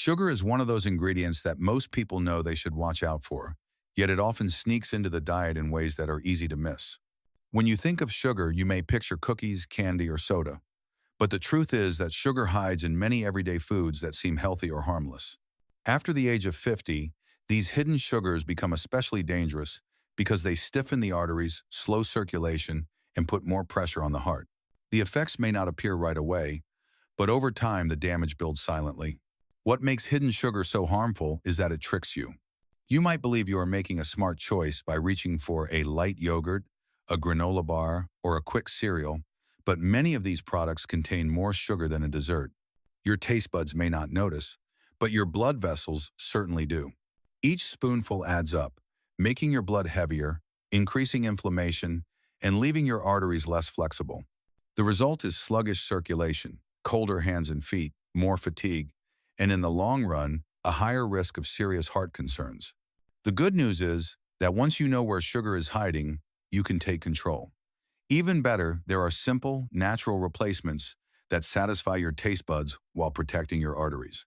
Sugar is one of those ingredients that most people know they should watch out for, yet it often sneaks into the diet in ways that are easy to miss. When you think of sugar, you may picture cookies, candy, or soda. But the truth is that sugar hides in many everyday foods that seem healthy or harmless. After the age of 50, these hidden sugars become especially dangerous because they stiffen the arteries, slow circulation, and put more pressure on the heart. The effects may not appear right away, but over time the damage builds silently. What makes hidden sugar so harmful is that it tricks you. You might believe you are making a smart choice by reaching for a light yogurt, a granola bar, or a quick cereal, but many of these products contain more sugar than a dessert. Your taste buds may not notice, but your blood vessels certainly do. Each spoonful adds up, making your blood heavier, increasing inflammation, and leaving your arteries less flexible. The result is sluggish circulation, colder hands and feet, more fatigue, and in the long run, a higher risk of serious heart concerns. The good news is that once you know where sugar is hiding, you can take control. Even better, there are simple, natural replacements that satisfy your taste buds while protecting your arteries.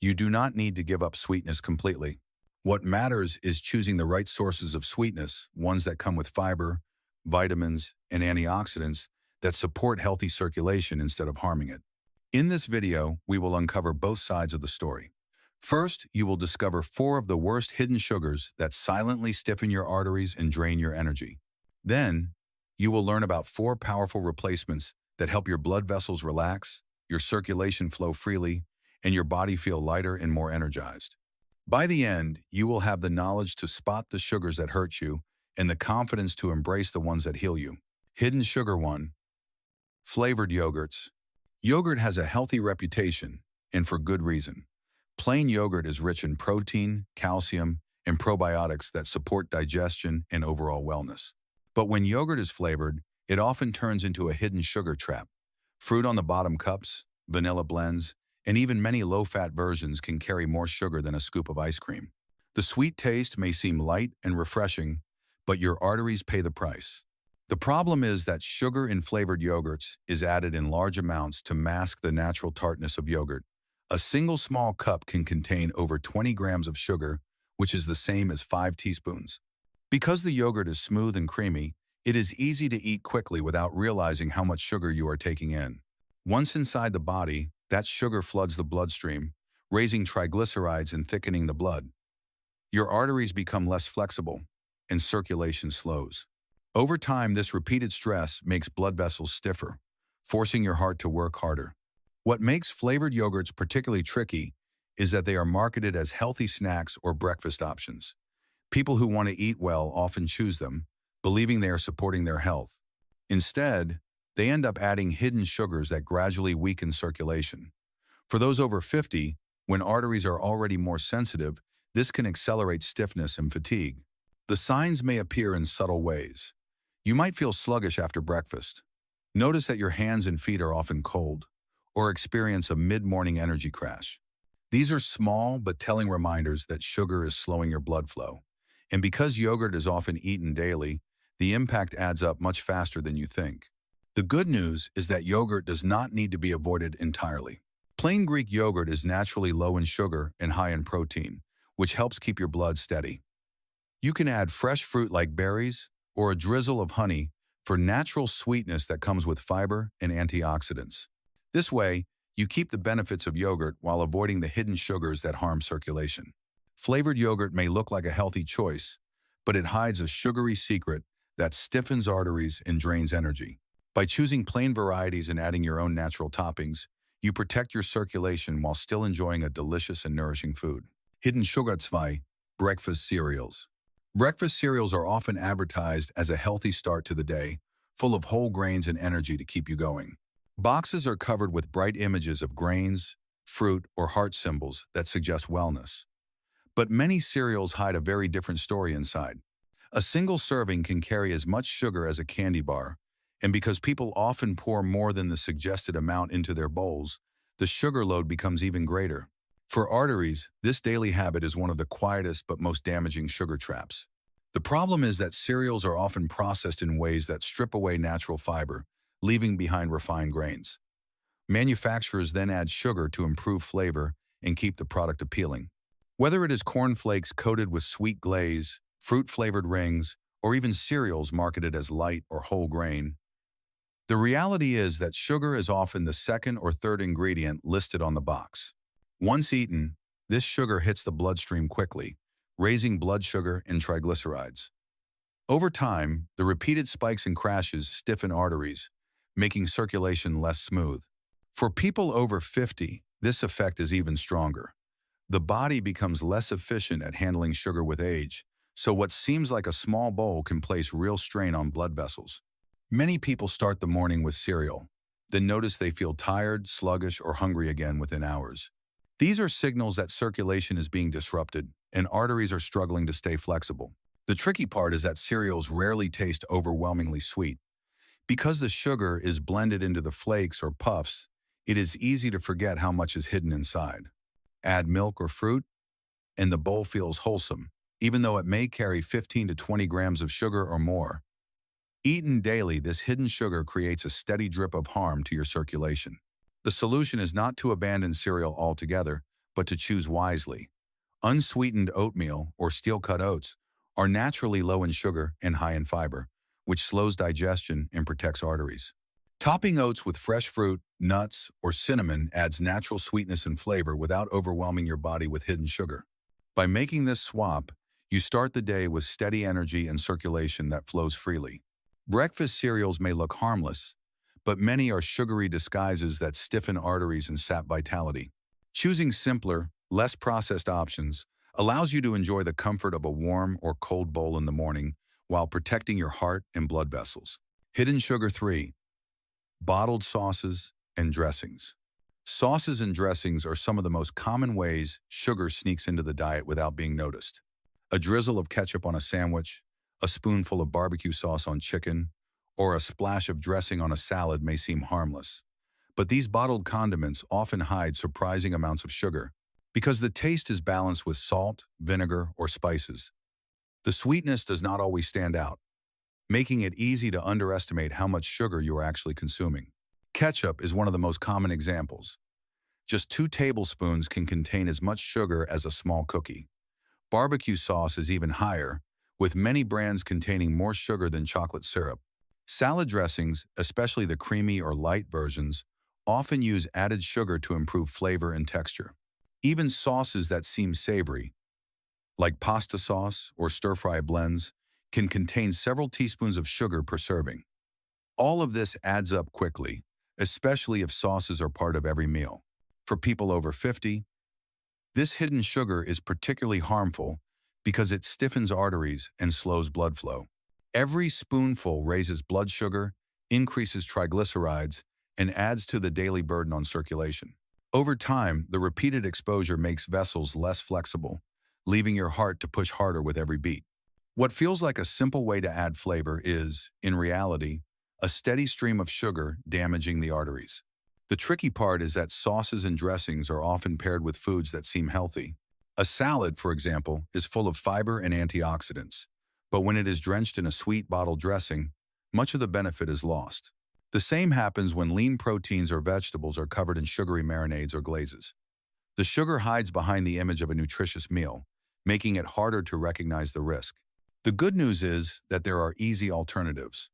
You do not need to give up sweetness completely. What matters is choosing the right sources of sweetness, ones that come with fiber, vitamins, and antioxidants that support healthy circulation instead of harming it. In this video, we will uncover both sides of the story. First, you will discover 4 of the worst hidden sugars that silently stiffen your arteries and drain your energy. Then, you will learn about 4 powerful replacements that help your blood vessels relax, your circulation flow freely, and your body feel lighter and more energized. By the end, you will have the knowledge to spot the sugars that hurt you and the confidence to embrace the ones that heal you. Hidden sugar 1. Flavored yogurts. Yogurt has a healthy reputation, and for good reason. Plain yogurt is rich in protein, calcium, and probiotics that support digestion and overall wellness. But when yogurt is flavored, it often turns into a hidden sugar trap. Fruit on the bottom cups, vanilla blends, and even many low-fat versions can carry more sugar than a scoop of ice cream. The sweet taste may seem light and refreshing, but your arteries pay the price. The problem is that sugar in flavored yogurts is added in large amounts to mask the natural tartness of yogurt. A single small cup can contain over 20 grams of sugar, which is the same as 5 teaspoons. Because the yogurt is smooth and creamy, it is easy to eat quickly without realizing how much sugar you are taking in. Once inside the body, that sugar floods the bloodstream, raising triglycerides and thickening the blood. Your arteries become less flexible, and circulation slows. Over time, this repeated stress makes blood vessels stiffer, forcing your heart to work harder. What makes flavored yogurts particularly tricky is that they are marketed as healthy snacks or breakfast options. People who want to eat well often choose them, believing they are supporting their health. Instead, they end up adding hidden sugars that gradually weaken circulation. For those over 50, when arteries are already more sensitive, this can accelerate stiffness and fatigue. The signs may appear in subtle ways. You might feel sluggish after breakfast. Notice that your hands and feet are often cold, or experience a mid-morning energy crash. These are small but telling reminders that sugar is slowing your blood flow. And because yogurt is often eaten daily, the impact adds up much faster than you think. The good news is that yogurt does not need to be avoided entirely. Plain Greek yogurt is naturally low in sugar and high in protein, which helps keep your blood steady. You can add fresh fruit like berries or a drizzle of honey for natural sweetness that comes with fiber and antioxidants. This way, you keep the benefits of yogurt while avoiding the hidden sugars that harm circulation. Flavored yogurt may look like a healthy choice, but it hides a sugary secret that stiffens arteries and drains energy. By choosing plain varieties and adding your own natural toppings, you protect your circulation while still enjoying a delicious and nourishing food. Hidden sugar 2. Breakfast cereals. Breakfast cereals are often advertised as a healthy start to the day, full of whole grains and energy to keep you going. Boxes are covered with bright images of grains, fruit, or heart symbols that suggest wellness. But many cereals hide a very different story inside. A single serving can carry as much sugar as a candy bar, and because people often pour more than the suggested amount into their bowls, the sugar load becomes even greater. For arteries, this daily habit is one of the quietest but most damaging sugar traps. The problem is that cereals are often processed in ways that strip away natural fiber, leaving behind refined grains. Manufacturers then add sugar to improve flavor and keep the product appealing. Whether it is cornflakes coated with sweet glaze, fruit-flavored rings, or even cereals marketed as light or whole grain, the reality is that sugar is often the second or third ingredient listed on the box. Once eaten, this sugar hits the bloodstream quickly, raising blood sugar and triglycerides. Over time, the repeated spikes and crashes stiffen arteries, making circulation less smooth. For people over 50, this effect is even stronger. The body becomes less efficient at handling sugar with age, so what seems like a small bowl can place real strain on blood vessels. Many people start the morning with cereal, then notice they feel tired, sluggish, or hungry again within hours. These are signals that circulation is being disrupted and arteries are struggling to stay flexible. The tricky part is that cereals rarely taste overwhelmingly sweet. Because the sugar is blended into the flakes or puffs, it is easy to forget how much is hidden inside. Add milk or fruit, and the bowl feels wholesome, even though it may carry 15 to 20 grams of sugar or more. Eaten daily, this hidden sugar creates a steady drip of harm to your circulation. The solution is not to abandon cereal altogether, but to choose wisely. Unsweetened oatmeal or steel-cut oats are naturally low in sugar and high in fiber, which slows digestion and protects arteries. Topping oats with fresh fruit, nuts, or cinnamon adds natural sweetness and flavor without overwhelming your body with hidden sugar. By making this swap, you start the day with steady energy and circulation that flows freely. Breakfast cereals may look harmless, but many are sugary disguises that stiffen arteries and sap vitality. Choosing simpler, less processed options allows you to enjoy the comfort of a warm or cold bowl in the morning while protecting your heart and blood vessels. Hidden sugar 3. Bottled sauces and dressings. Sauces and dressings are some of the most common ways sugar sneaks into the diet without being noticed. A drizzle of ketchup on a sandwich, a spoonful of barbecue sauce on chicken, or a splash of dressing on a salad may seem harmless. But these bottled condiments often hide surprising amounts of sugar because the taste is balanced with salt, vinegar, or spices. The sweetness does not always stand out, making it easy to underestimate how much sugar you are actually consuming. Ketchup is one of the most common examples. Just 2 tablespoons can contain as much sugar as a small cookie. Barbecue sauce is even higher, with many brands containing more sugar than chocolate syrup. Salad dressings, especially the creamy or light versions, often use added sugar to improve flavor and texture. Even sauces that seem savory, like pasta sauce or stir-fry blends, can contain several teaspoons of sugar per serving. All of this adds up quickly, especially if sauces are part of every meal. For people over 50, this hidden sugar is particularly harmful because it stiffens arteries and slows blood flow. Every spoonful raises blood sugar, increases triglycerides, and adds to the daily burden on circulation. Over time, the repeated exposure makes vessels less flexible, leaving your heart to push harder with every beat. What feels like a simple way to add flavor is, in reality, a steady stream of sugar damaging the arteries. The tricky part is that sauces and dressings are often paired with foods that seem healthy. A salad, for example, is full of fiber and antioxidants, but when it is drenched in a sweet bottled dressing, much of the benefit is lost. The same happens when lean proteins or vegetables are covered in sugary marinades or glazes. The sugar hides behind the image of a nutritious meal, making it harder to recognize the risk. The good news is that there are easy alternatives.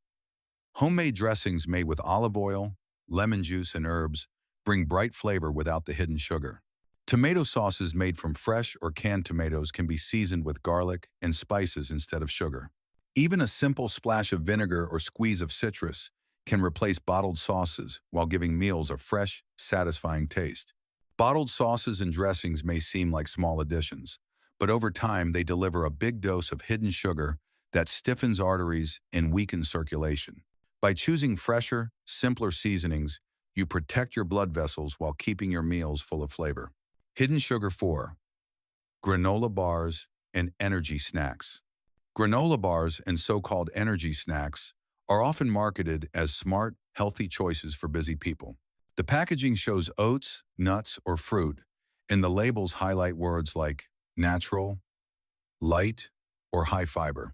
Homemade dressings made with olive oil, lemon juice, and herbs bring bright flavor without the hidden sugar. Tomato sauces made from fresh or canned tomatoes can be seasoned with garlic and spices instead of sugar. Even a simple splash of vinegar or squeeze of citrus can replace bottled sauces while giving meals a fresh, satisfying taste. Bottled sauces and dressings may seem like small additions, but over time they deliver a big dose of hidden sugar that stiffens arteries and weakens circulation. By choosing fresher, simpler seasonings, you protect your blood vessels while keeping your meals full of flavor. Hidden sugar 4. Granola bars and energy snacks. Granola bars and so-called energy snacks are often marketed as smart, healthy choices for busy people. The packaging shows oats, nuts, or fruit, and the labels highlight words like natural, light, or high fiber.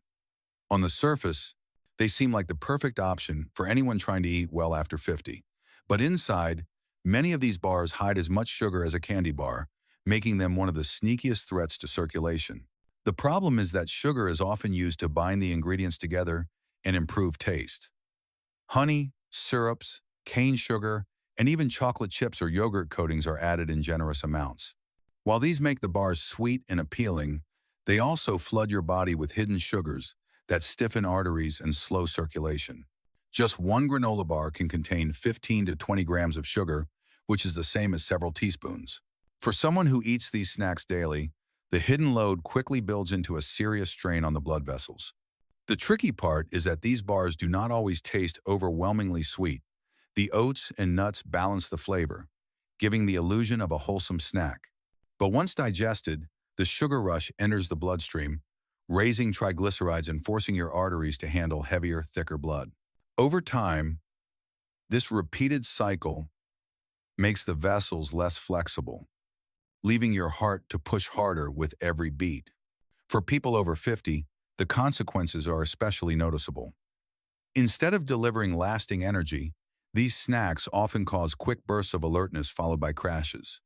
On the surface, they seem like the perfect option for anyone trying to eat well after 50. But inside, many of these bars hide as much sugar as a candy bar, making them one of the sneakiest threats to circulation. The problem is that sugar is often used to bind the ingredients together and improve taste. Honey, syrups, cane sugar, and even chocolate chips or yogurt coatings are added in generous amounts. While these make the bars sweet and appealing, they also flood your body with hidden sugars that stiffen arteries and slow circulation. Just one granola bar can contain 15 to 20 grams of sugar, which is the same as several teaspoons. For someone who eats these snacks daily, the hidden load quickly builds into a serious strain on the blood vessels. The tricky part is that these bars do not always taste overwhelmingly sweet. The oats and nuts balance the flavor, giving the illusion of a wholesome snack. But once digested, the sugar rush enters the bloodstream, raising triglycerides and forcing your arteries to handle heavier, thicker blood. Over time, this repeated cycle makes the vessels less flexible, leaving your heart to push harder with every beat. For people over 50, the consequences are especially noticeable. Instead of delivering lasting energy, these snacks often cause quick bursts of alertness followed by crashes.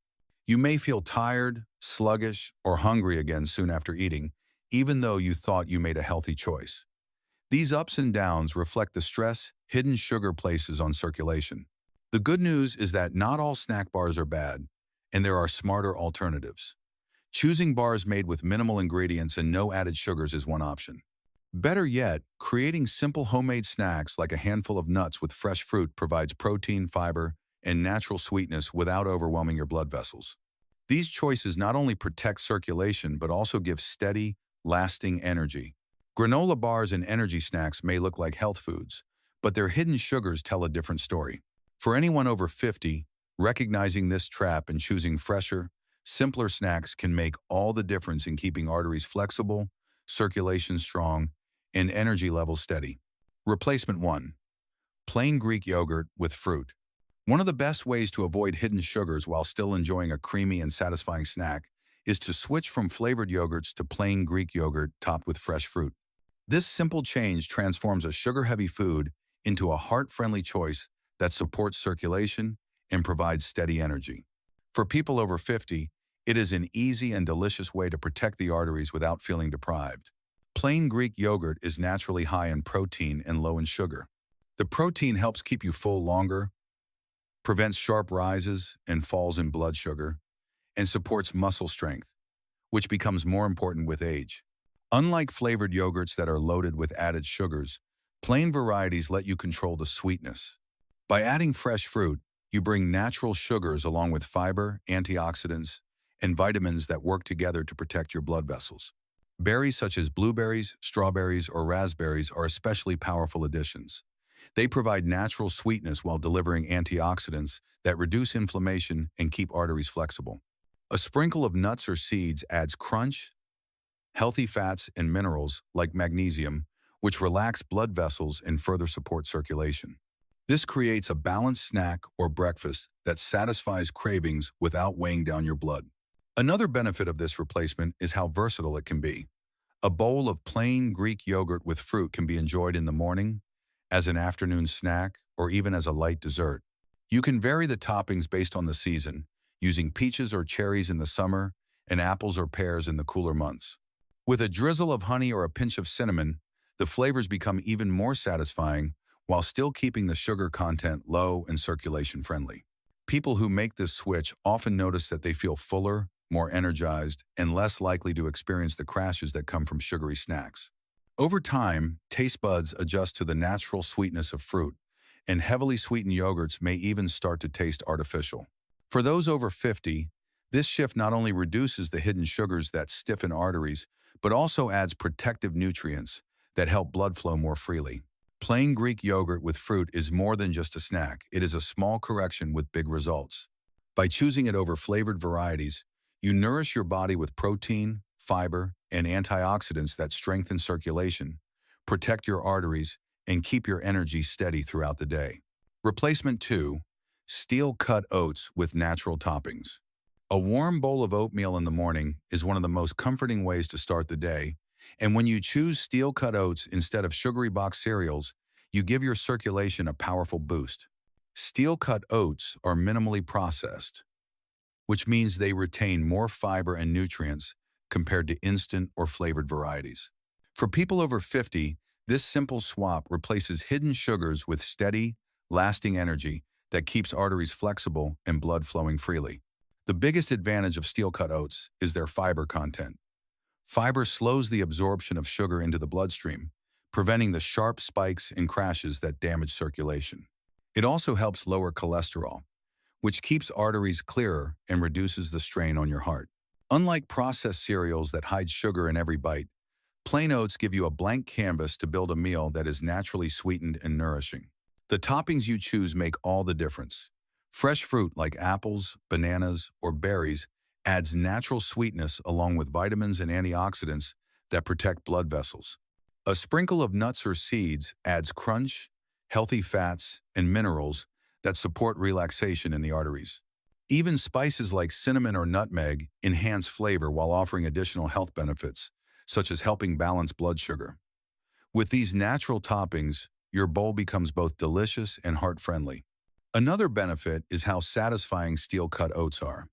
You may feel tired, sluggish, or hungry again soon after eating, even though you thought you made a healthy choice. These ups and downs reflect the stress hidden sugar places on circulation. The good news is that not all snack bars are bad, and there are smarter alternatives. Choosing bars made with minimal ingredients and no added sugars is one option. Better yet, creating simple homemade snacks like a handful of nuts with fresh fruit provides protein, fiber, and natural sweetness without overwhelming your blood vessels. These choices not only protect circulation but also give steady, lasting energy. Granola bars and energy snacks may look like health foods, but their hidden sugars tell a different story. For anyone over 50, recognizing this trap and choosing fresher, simpler snacks can make all the difference in keeping arteries flexible, circulation strong, and energy levels steady. Replacement 1. Plain Greek yogurt with fruit. One of the best ways to avoid hidden sugars while still enjoying a creamy and satisfying snack is to switch from flavored yogurts to plain Greek yogurt topped with fresh fruit. This simple change transforms a sugar-heavy food into a heart-friendly choice that supports circulation and provides steady energy. For people over 50, it is an easy and delicious way to protect the arteries without feeling deprived. Plain Greek yogurt is naturally high in protein and low in sugar. The protein helps keep you full longer, prevents sharp rises and falls in blood sugar, and supports muscle strength, which becomes more important with age. Unlike flavored yogurts that are loaded with added sugars, plain varieties let you control the sweetness. By adding fresh fruit, you bring natural sugars along with fiber, antioxidants, and vitamins that work together to protect your blood vessels. Berries such as blueberries, strawberries, or raspberries are especially powerful additions. They provide natural sweetness while delivering antioxidants that reduce inflammation and keep arteries flexible. A sprinkle of nuts or seeds adds crunch, healthy fats, and minerals like magnesium, which relax blood vessels and further support circulation. This creates a balanced snack or breakfast that satisfies cravings without weighing down your blood. Another benefit of this replacement is how versatile it can be. A bowl of plain Greek yogurt with fruit can be enjoyed in the morning, as an afternoon snack, or even as a light dessert. You can vary the toppings based on the season, using peaches or cherries in the summer and apples or pears in the cooler months. With a drizzle of honey or a pinch of cinnamon, the flavors become even more satisfying while still keeping the sugar content low and circulation friendly. People who make this switch often notice that they feel fuller, more energized, and less likely to experience the crashes that come from sugary snacks. Over time, taste buds adjust to the natural sweetness of fruit, and heavily sweetened yogurts may even start to taste artificial. For those over 50, this shift not only reduces the hidden sugars that stiffen arteries, but also adds protective nutrients that help blood flow more freely. Plain Greek yogurt with fruit is more than just a snack. It is a small correction with big results. By choosing it over flavored varieties, you nourish your body with protein, fiber, and antioxidants that strengthen circulation, protect your arteries, and keep your energy steady throughout the day. Replacement 2. Steel-cut oats with natural toppings. A warm bowl of oatmeal in the morning is one of the most comforting ways to start the day, and when you choose steel-cut oats instead of sugary box cereals, you give your circulation a powerful boost. Steel-cut oats are minimally processed, which means they retain more fiber and nutrients compared to instant or flavored varieties. For people over 50, this simple swap replaces hidden sugars with steady, lasting energy that keeps arteries flexible and blood flowing freely. The biggest advantage of steel-cut oats is their fiber content. Fiber slows the absorption of sugar into the bloodstream, preventing the sharp spikes and crashes that damage circulation. It also helps lower cholesterol, which keeps arteries clearer and reduces the strain on your heart. Unlike processed cereals that hide sugar in every bite, plain oats give you a blank canvas to build a meal that is naturally sweetened and nourishing. The toppings you choose make all the difference. Fresh fruit like apples, bananas, or berries adds natural sweetness along with vitamins and antioxidants that protect blood vessels. A sprinkle of nuts or seeds adds crunch, healthy fats, and minerals that support relaxation in the arteries. Even spices like cinnamon or nutmeg enhance flavor while offering additional health benefits, such as helping balance blood sugar. With these natural toppings, your bowl becomes both delicious and heart-friendly. Another benefit is how satisfying steel-cut oats are.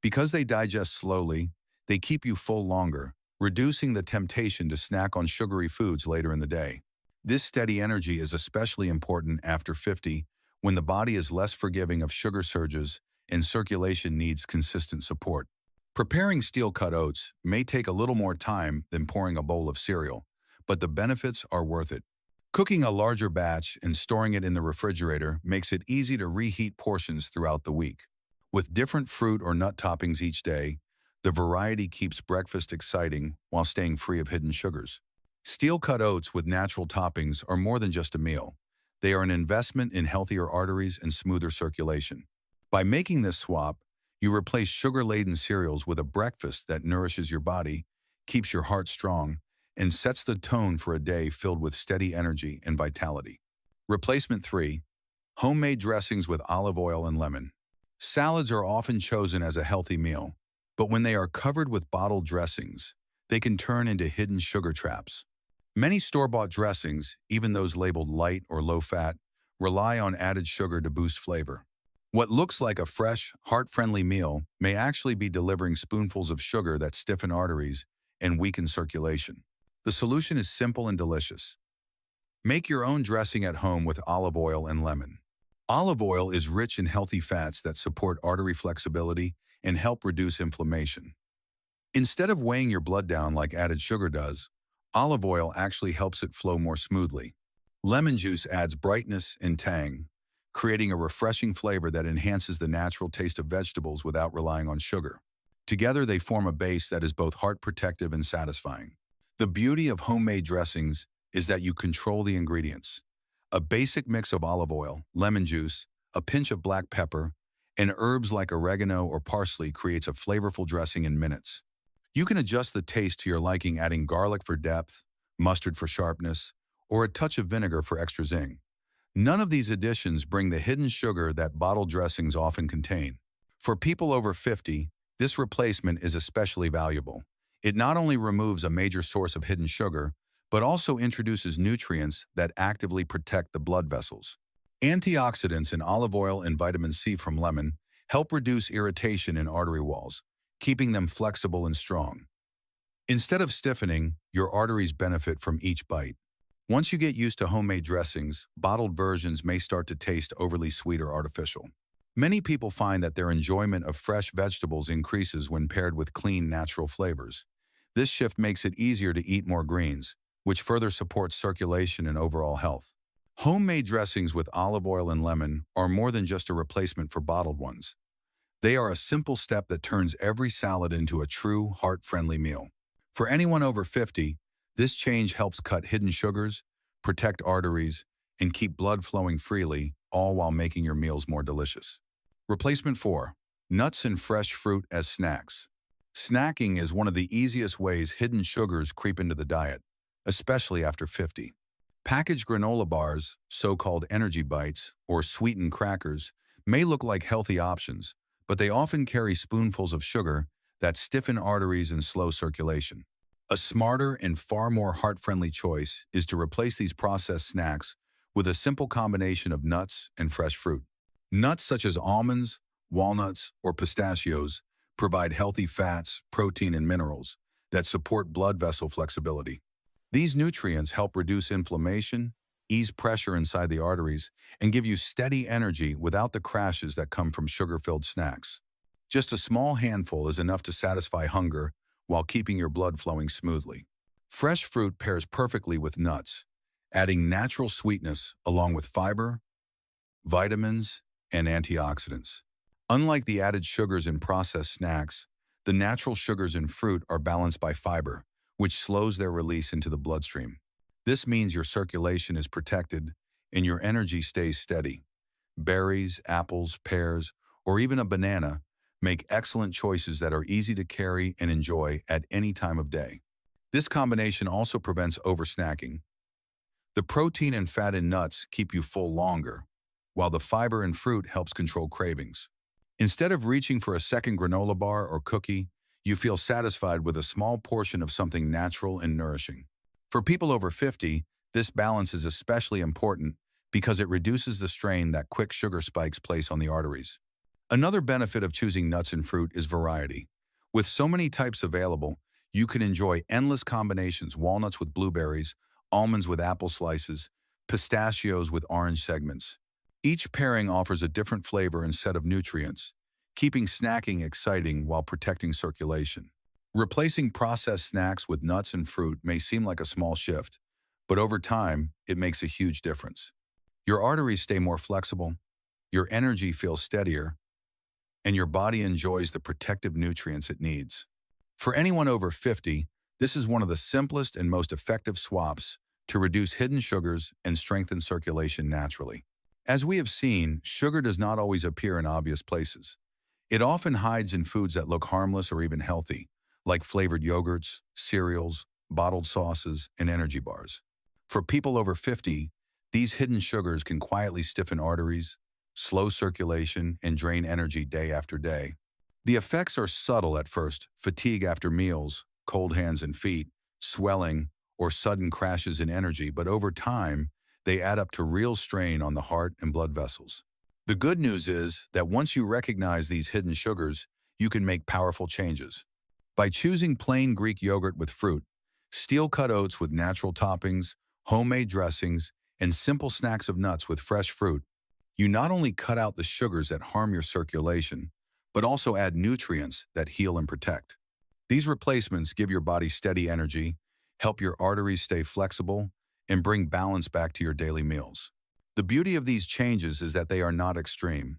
Because they digest slowly, they keep you full longer, reducing the temptation to snack on sugary foods later in the day. This steady energy is especially important after 50, when the body is less forgiving of sugar surges and circulation needs consistent support. Preparing steel-cut oats may take a little more time than pouring a bowl of cereal, but the benefits are worth it. Cooking a larger batch and storing it in the refrigerator makes it easy to reheat portions throughout the week. With different fruit or nut toppings each day, the variety keeps breakfast exciting while staying free of hidden sugars. Steel-cut oats with natural toppings are more than just a meal. They are an investment in healthier arteries and smoother circulation. By making this swap, you replace sugar-laden cereals with a breakfast that nourishes your body, keeps your heart strong, and sets the tone for a day filled with steady energy and vitality. Replacement 3. Homemade dressings with olive oil and lemon. Salads are often chosen as a healthy meal, but when they are covered with bottled dressings, they can turn into hidden sugar traps. Many store-bought dressings, even those labeled light or low-fat, rely on added sugar to boost flavor. What looks like a fresh, heart-friendly meal may actually be delivering spoonfuls of sugar that stiffen arteries and weaken circulation. The solution is simple and delicious. Make your own dressing at home with olive oil and lemon. Olive oil is rich in healthy fats that support artery flexibility and help reduce inflammation. Instead of weighing your blood down like added sugar does, olive oil actually helps it flow more smoothly. Lemon juice adds brightness and tang, creating a refreshing flavor that enhances the natural taste of vegetables without relying on sugar. Together, they form a base that is both heart-protective and satisfying. The beauty of homemade dressings is that you control the ingredients. A basic mix of olive oil, lemon juice, a pinch of black pepper, and herbs like oregano or parsley creates a flavorful dressing in minutes. You can adjust the taste to your liking, adding garlic for depth, mustard for sharpness, or a touch of vinegar for extra zing. None of these additions bring the hidden sugar that bottled dressings often contain. For people over 50, this replacement is especially valuable. It not only removes a major source of hidden sugar, but also introduces nutrients that actively protect the blood vessels. Antioxidants in olive oil and vitamin C from lemon help reduce irritation in artery walls, keeping them flexible and strong. Instead of stiffening, your arteries benefit from each bite. Once you get used to homemade dressings, bottled versions may start to taste overly sweet or artificial. Many people find that their enjoyment of fresh vegetables increases when paired with clean, natural flavors. This shift makes it easier to eat more greens, which further supports circulation and overall health. Homemade dressings with olive oil and lemon are more than just a replacement for bottled ones. They are a simple step that turns every salad into a true, heart-friendly meal. For anyone over 50, this change helps cut hidden sugars, protect arteries, and keep blood flowing freely, all while making your meals more delicious. Replacement 4. Nuts and fresh fruit as snacks. Snacking is one of the easiest ways hidden sugars creep into the diet, especially after 50. Packaged granola bars, so-called energy bites, or sweetened crackers may look like healthy options, but they often carry spoonfuls of sugar that stiffen arteries and slow circulation. A smarter and far more heart-friendly choice is to replace these processed snacks with a simple combination of nuts and fresh fruit. Nuts such as almonds, walnuts, or pistachios provide healthy fats, protein, and minerals that support blood vessel flexibility. These nutrients help reduce inflammation, ease pressure inside the arteries, and give you steady energy without the crashes that come from sugar-filled snacks. Just a small handful is enough to satisfy hunger while keeping your blood flowing smoothly. Fresh fruit pairs perfectly with nuts, adding natural sweetness along with fiber, vitamins, and antioxidants. Unlike the added sugars in processed snacks, the natural sugars in fruit are balanced by fiber, which slows their release into the bloodstream. This means your circulation is protected and your energy stays steady. Berries, apples, pears, or even a banana make excellent choices that are easy to carry and enjoy at any time of day. This combination also prevents oversnacking. The protein and fat in nuts keep you full longer, while the fiber in fruit helps control cravings. Instead of reaching for a second granola bar or cookie, you feel satisfied with a small portion of something natural and nourishing. For people over 50, this balance is especially important because it reduces the strain that quick sugar spikes place on the arteries. Another benefit of choosing nuts and fruit is variety. With so many types available, you can enjoy endless combinations: walnuts with blueberries, almonds with apple slices, pistachios with orange segments. Each pairing offers a different flavor and set of nutrients, keeping snacking exciting while protecting circulation. Replacing processed snacks with nuts and fruit may seem like a small shift, but over time, it makes a huge difference. Your arteries stay more flexible, your energy feels steadier, and your body enjoys the protective nutrients it needs. For anyone over 50, this is one of the simplest and most effective swaps to reduce hidden sugars and strengthen circulation naturally. As we have seen, sugar does not always appear in obvious places. It often hides in foods that look harmless or even healthy, like flavored yogurts, cereals, bottled sauces, and energy bars. For people over 50, these hidden sugars can quietly stiffen arteries, slow circulation, and drain energy day after day. The effects are subtle at first: fatigue after meals, cold hands and feet, swelling, or sudden crashes in energy, but over time, they add up to real strain on the heart and blood vessels. The good news is that once you recognize these hidden sugars, you can make powerful changes. By choosing plain Greek yogurt with fruit, steel-cut oats with natural toppings, homemade dressings, and simple snacks of nuts with fresh fruit, you not only cut out the sugars that harm your circulation, but also add nutrients that heal and protect. These replacements give your body steady energy, help your arteries stay flexible, and bring balance back to your daily meals. The beauty of these changes is that they are not extreme.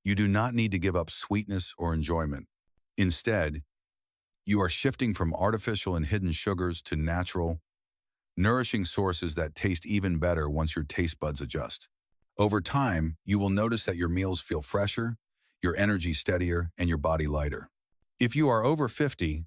You do not need to give up sweetness or enjoyment. Instead, you are shifting from artificial and hidden sugars to natural, nourishing sources that taste even better once your taste buds adjust. Over time, you will notice that your meals feel fresher, your energy steadier, and your body lighter. If you are over 50,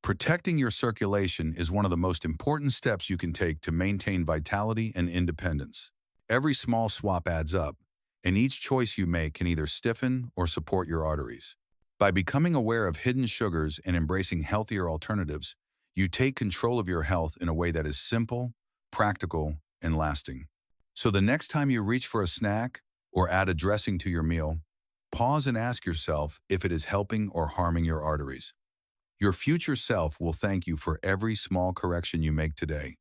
protecting your circulation is one of the most important steps you can take to maintain vitality and independence. Every small swap adds up, and each choice you make can either stiffen or support your arteries. By becoming aware of hidden sugars and embracing healthier alternatives, you take control of your health in a way that is simple, practical, and lasting. So the next time you reach for a snack or add a dressing to your meal, pause and ask yourself if it is helping or harming your arteries. Your future self will thank you for every small correction you make today.